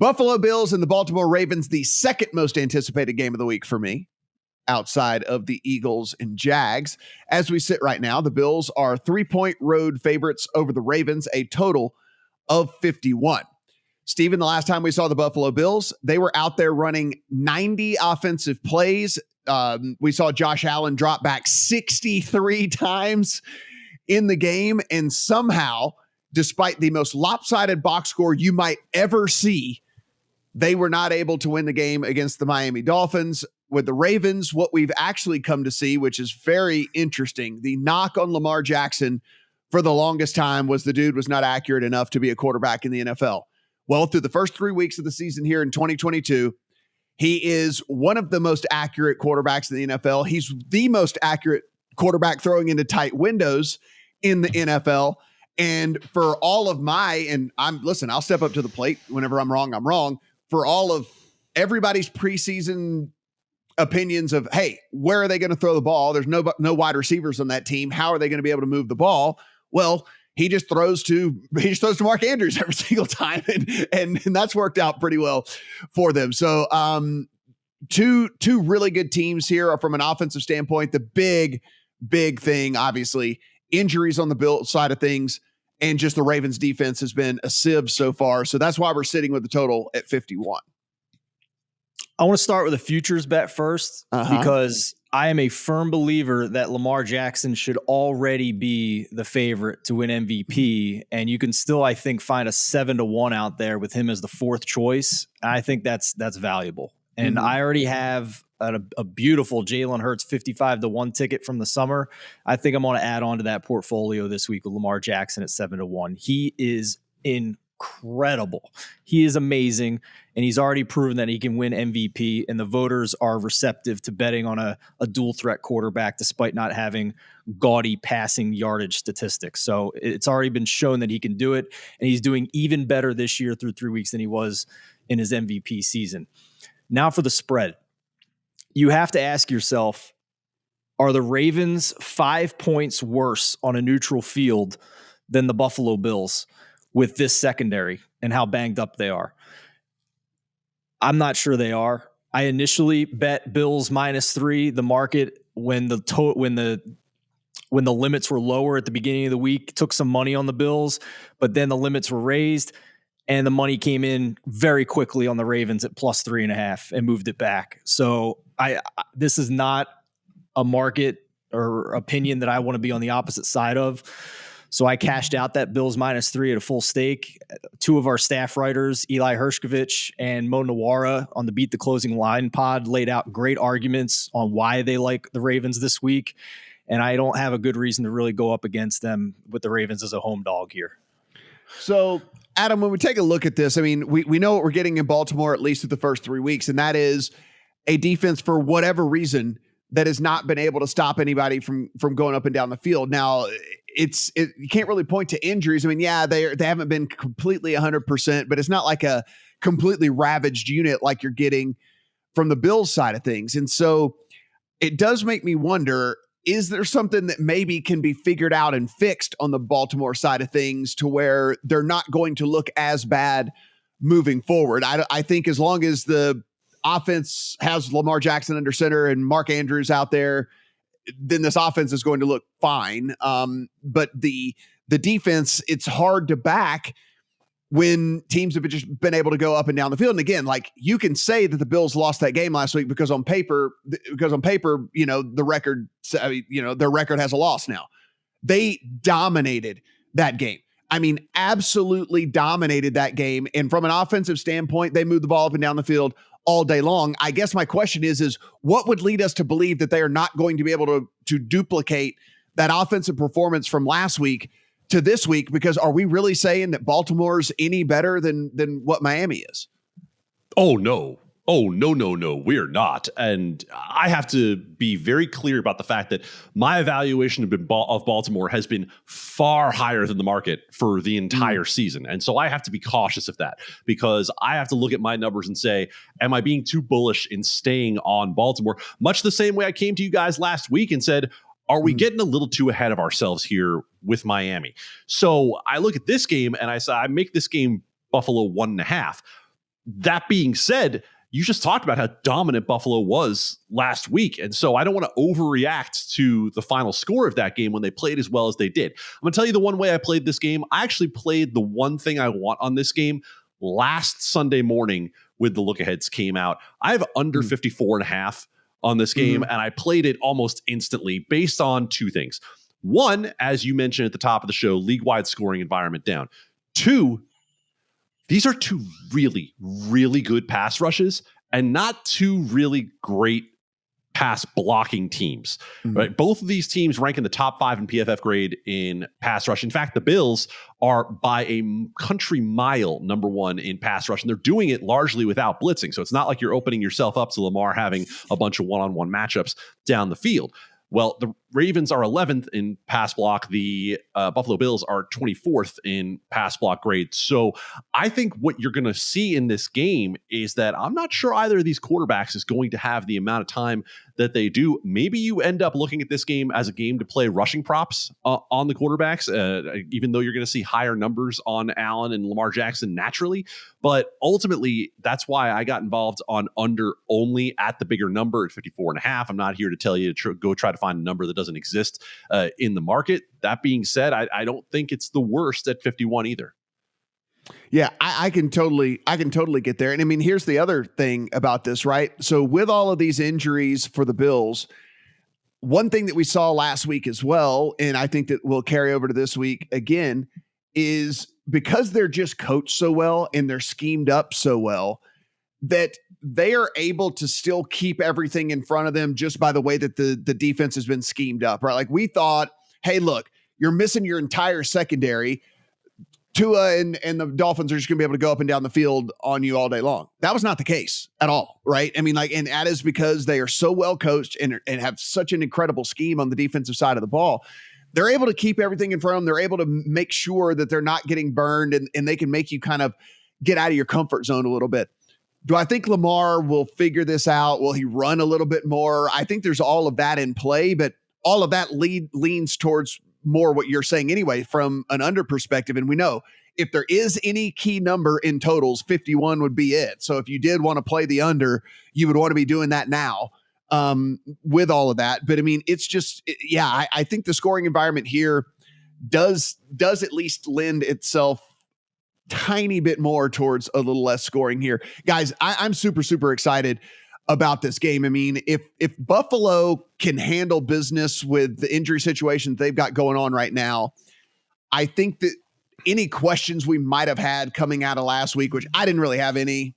Buffalo Bills and the Baltimore Ravens, the second most anticipated game of the week for me, outside of the Eagles and Jags. As we sit right now, the Bills are 3-point road favorites over the Ravens, a total of 51. Steven, the last time we saw the Buffalo Bills, they were out there running 90 offensive plays. We saw Josh Allen drop back 63 times in the game, and somehow, despite the most lopsided box score you might ever see, they were not able to win the game against the Miami Dolphins. With the Ravens, what we've actually come to see, which is very interesting, the knock on Lamar Jackson for the longest time was the dude was not accurate enough to be a quarterback in the NFL. Well, through the first 3 weeks of the season here in 2022, he is one of the most accurate quarterbacks in the NFL. He's the most accurate quarterback throwing into tight windows in the NFL. And for all of I'll step up to the plate whenever I'm wrong. For all of everybody's preseason opinions of, hey, where are they going to throw the ball? There's no wide receivers on that team. How are they going to be able to move the ball? Well, he just throws to Mark Andrews every single time. And that's worked out pretty well for them. So two really good teams here from an offensive standpoint. The big thing, obviously, injuries on the Bills side of things, and just the Ravens defense has been a sieve so far. So that's why we're sitting with the total at 51. I want to start with a futures bet first, because I am a firm believer that Lamar Jackson should already be the favorite to win MVP. And you can still, I think, find a 7-1 out there with him as the fourth choice. I think that's valuable. And I already have a beautiful Jalen Hurts 55-1 ticket from the summer. I think I'm going to add on to that portfolio this week with Lamar Jackson at 7-1. He is incredible. He is amazing. And he's already proven that he can win MVP. And the voters are receptive to betting on a dual threat quarterback, despite not having gaudy passing yardage statistics. So it's already been shown that he can do it. And he's doing even better this year through 3 weeks than he was in his MVP season. Now for the spread. You have to ask yourself, are the Ravens 5 points worse on a neutral field than the Buffalo Bills with this secondary and how banged up they are? I'm not sure they are. I initially bet Bills -3. The market, when the limits were lower at the beginning of the week, took some money on the Bills, but then the limits were raised and the money came in very quickly on the Ravens at +3.5 and moved it back. So this is not a market or opinion that I want to be on the opposite side of. So I cashed out that Bills -3 at a full stake. Two of our staff writers, Eli Hershkovich and Mo Nawara, on the Beat the Closing Line pod, laid out great arguments on why they like the Ravens this week. And I don't have a good reason to really go up against them with the Ravens as a home dog here. So, Adam, when we take a look at this, I mean, we know what we're getting in Baltimore, at least through the first 3 weeks, and that is a defense, for whatever reason, that has not been able to stop anybody from going up and down the field. Now, you can't really point to injuries. I mean, yeah, they haven't been completely 100%, but it's not like a completely ravaged unit like you're getting from the Bills side of things. And so it does make me wonder, is there something that maybe can be figured out and fixed on the Baltimore side of things to where they're not going to look as bad moving forward? I think as long as the offense has Lamar Jackson under center and Mark Andrews out there, then this offense is going to look fine. But the defense, it's hard to back when teams have just been able to go up and down the field. And again, like, you can say that the Bills lost that game last week because on paper, the record, their record has a loss now. They dominated that game. I mean, absolutely dominated that game. And from an offensive standpoint, they moved the ball up and down the field all day long. I guess my question is what would lead us to believe that they are not going to be able to duplicate that offensive performance from last week to this week? Because are we really saying that Baltimore's any better than what Miami is? Oh, no. We're not. And I have to be very clear about the fact that my evaluation of Baltimore has been far higher than the market for the entire season. And so I have to be cautious of that, because I have to look at my numbers and say, am I being too bullish in staying on Baltimore? Much the same way I came to you guys last week and said, are we getting a little too ahead of ourselves here with Miami? So I look at this game and I say, I make this game Buffalo 1.5. that being said, you just talked about how dominant Buffalo was last week. And so I don't want to overreact to the final score of that game when they played as well as they did. I'm going to tell you the one way I played this game. I actually played the one thing I want on this game last Sunday morning when the look-aheads came out. I have under 54.5 on this game, and I played it almost instantly based on two things. One, as you mentioned at the top of the show, league-wide scoring environment down. Two, these are two really, really good pass rushes and not two really great pass blocking teams. Right? Both of these teams rank in the top 5 in PFF grade in pass rush. In fact, the Bills are by a country mile number 1 in pass rush, and they're doing it largely without blitzing. So it's not like you're opening yourself up to Lamar having a bunch of one-on-one matchups down the field. Well, the Ravens are 11th in pass block. The Buffalo Bills are 24th in pass block grade. So I think what you're going to see in this game is that I'm not sure either of these quarterbacks is going to have the amount of time that they do. Maybe you end up looking at this game as a game to play rushing props on the quarterbacks, even though you're going to see higher numbers on Allen and Lamar Jackson naturally. But ultimately, that's why I got involved on under only at the bigger number at 54.5. I'm not here to tell you to go try to find a number that doesn't exist in the market. That being said, I don't think it's the worst at 51 either. Yeah, I can totally get there. And I mean, here's the other thing about this, right? So with all of these injuries for the Bills, one thing that we saw last week as well, and I think that will carry over to this week again, is because they're just coached so well and they're schemed up so well that they are able to still keep everything in front of them just by the way that the defense has been schemed up, right? Like we thought, hey, look, you're missing your entire secondary. Tua and the Dolphins are just going to be able to go up and down the field on you all day long. That was not the case at all, right? I mean, like, and that is because they are so well coached and have such an incredible scheme on the defensive side of the ball. They're able to keep everything in front of them. They're able to make sure that they're not getting burned, and they can make you kind of get out of your comfort zone a little bit. Do I think Lamar will figure this out? Will he run a little bit more? I think there's all of that in play, but all of that leans towards more what you're saying anyway from an under perspective. And we know if there is any key number in totals, 51 would be it. So if you did want to play the under, you would want to be doing that now with all of that. But I mean, it's just, yeah, I think the scoring environment here does at least lend itself tiny bit more towards a little less scoring here. Guys, I'm super, super excited about this game. I mean, if Buffalo can handle business with the injury situation they've got going on right now, I think that any questions we might have had coming out of last week, which I didn't really have any,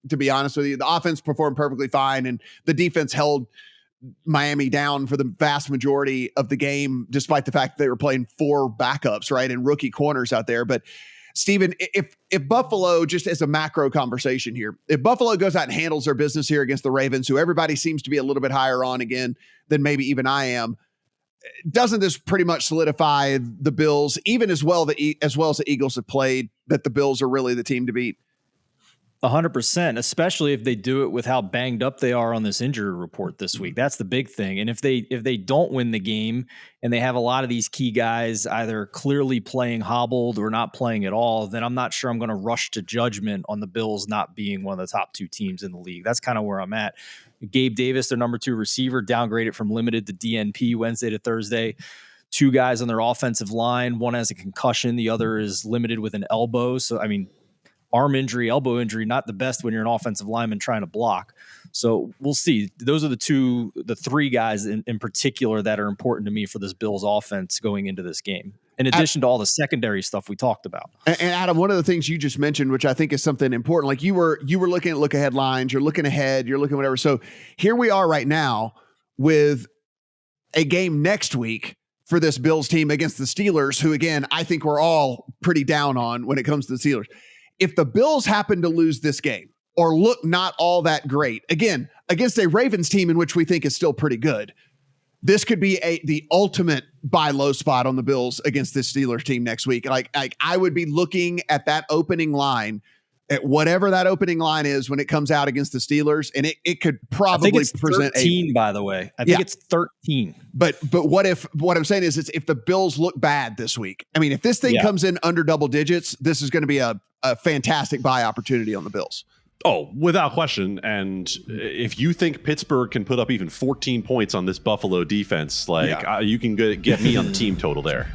to be honest with you, the offense performed perfectly fine and the defense held Miami down for the vast majority of the game, despite the fact that they were playing 4 backups, right, and rookie corners out there. But Steven, if Buffalo, just as a macro conversation here, if Buffalo goes out and handles their business here against the Ravens, who everybody seems to be a little bit higher on again than maybe even I am, doesn't this pretty much solidify the Bills, even as well as the Eagles have played, that the Bills are really the team to beat? 100%, especially if they do it with how banged up they are on this injury report this week. That's the big thing. And if they don't win the game and they have a lot of these key guys either clearly playing hobbled or not playing at all, then I'm not sure I'm going to rush to judgment on the Bills not being one of the top 2 teams in the league. That's kind of where I'm at. Gabe Davis, their number 2 receiver, downgraded from limited to DNP Wednesday to Thursday. 2 guys on their offensive line. One has a concussion. The other is limited with an elbow. So, I mean, arm injury, elbow injury, not the best when you're an offensive lineman trying to block. So we'll see. Those are the 3 guys in particular that are important to me for this Bills offense going into this game, in addition to all the secondary stuff we talked about. And Adam, one of the things you just mentioned, which I think is something important, like you were looking at look ahead lines, you're looking ahead, you're looking whatever. So here we are right now with a game next week for this Bills team against the Steelers, who again, I think we're all pretty down on when it comes to the Steelers. If the Bills happen to lose this game or look not all that great, again, against a Ravens team in which we think is still pretty good, this could be the ultimate buy low spot on the Bills against this Steelers team next week. Like I would be looking at that opening line, at whatever that opening line is when it comes out against the Steelers, and it could probably I think it's present 13, by the way. I think it's 13. But what I'm saying is if the Bills look bad this week, I mean, if this thing comes in under double digits, this is going to be a fantastic buy opportunity on the Bills. Oh, without question. And if you think Pittsburgh can put up even 14 points on this Buffalo defense, you can get me on the team total there.